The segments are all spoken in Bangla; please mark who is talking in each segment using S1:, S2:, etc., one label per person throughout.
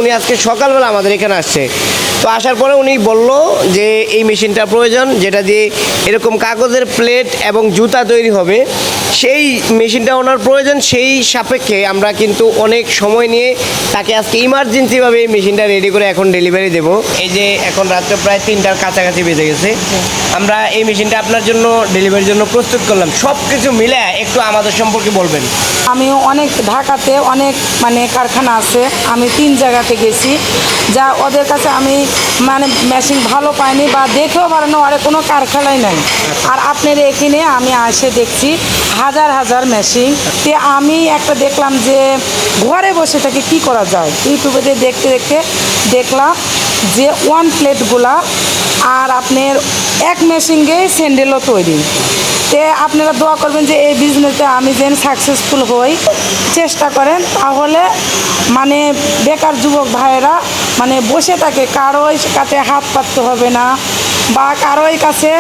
S1: উনি আজকে সকালবেলা আমাদের এখানে আসছে, তো আসার পরে উনি বলল যে এই মেশিনটা প্রয়োজন, যেটা দিয়ে এরকম কাগজের প্লেট এবং জুতা তৈরি হবে। সেই মেশিনটা ওনার প্রয়োজন, সেই সাপেক্ষে আমরা কিন্তু অনেক সময় নিয়ে তাকে আজকে ইমার্জেন্সিভাবে এই মেশিনটা রেডি করে এখন ডেলিভারি দেব। এই যে এখন রাত্রে প্রায় 3টার কাছাকাছি বেজে গেছে, আমরা এই মেশিনটা আপনার জন্য ডেলিভারির জন্য প্রস্তুত করলাম। সব কিছু মিলে একটু আমাদের সম্পর্কে বলবেন।
S2: আমি অনেক ঢাকাতে অনেক কারখানা আছে, আমি 3 জায়গাতে গেছি, যা ওদের কাছে আমি মেশিন ভালো পাইনি বা দেখেও পারে না, আর কোনো কারখানাই নাই। আর আপনার এখানে আমি এসে দেখছি হাজার হাজার মেশিন। তে আমি একটা দেখলাম যে ঘরে বসে থেকে কি করা যায়, ইউটিউবে দেখতে দেখতে দেখলাম যে ওয়ান প্লেটগুলা আর আপনার এক মেশিন গিয়ে স্যান্ডেলও তৈরি। তে আপনারা দোয়া করবেন যে এই বিজনেসে আমি যেন সাকসেসফুল হই, চেষ্টা করেন, তাহলে বেকার যুবক ভাইয়েরা বসে থাকে, কারোই কাছে হাত পাততে হবে না বা কারোই কাছে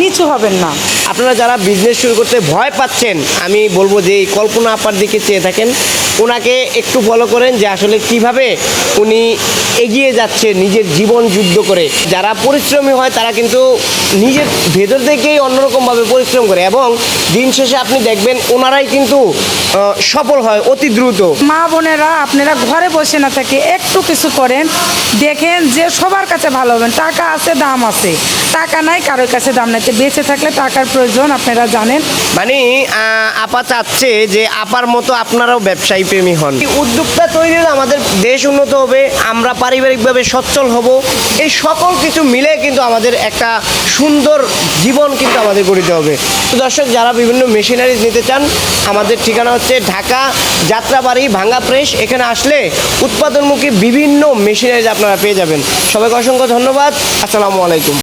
S2: নিচু হবেন না।
S1: আপনারা যারা বিজনেস শুরু করতে ভয় পাচ্ছেন, আমি বলবো যে এই কল্পনা আপার দিকে চেয়ে থাকেন, ওনাকে একটু ফলো করেন যে আসলে কিভাবে উনি এগিয়ে যাচ্ছে নিজের জীবন যুদ্ধ করে। যারা পরিশ্রমী হয় তারা কিন্তু নিজের ভেতর থেকেই অন্যরকমভাবে পরিশ্রম করে, এবং দিন শেষে আপনি দেখবেন ওনারাই কিন্তু সফল হয় অতি দ্রুত।
S2: মা বোনেরা আপনারা ঘরে বসে না থাকে একটু কিছু করেন, দেখেন যে সবার কাছে ভালো হবেন। টাকা আছে, দাম আছে, টাকা নাই কারোর কাছে দাম নাই। বেঁচে থাকলে টাকার প্রয়োজন, আপনারা জানেন।
S1: আপা চাচ্ছে যে আপার মতো আপনারাও ব্যবসায়ী প্রেমী হন। উদ্যোক্তা তৈরি হলে আমাদের দেশ উন্নত হবে, আমরা পারিবারিকভাবে সচ্ছল হব। এই সকল কিছু মিলে কিন্তু আমাদের একটা সুন্দর জীবন কিন্তু আমাদের গড়িতে হবে। তো দর্শক, যারা বিভিন্ন মেশিনারিজ নিতে চান, আমাদের ঠিকানা হচ্ছে ঢাকা যাত্রাবাড়ি ভাঙ্গা প্রেস। এখানে আসলে উৎপাদনমুখী বিভিন্ন মেশিনারিজ আপনারা পেয়ে যাবেন। সবাইকে অসংখ্য ধন্যবাদ। আসসালামু আলাইকুম।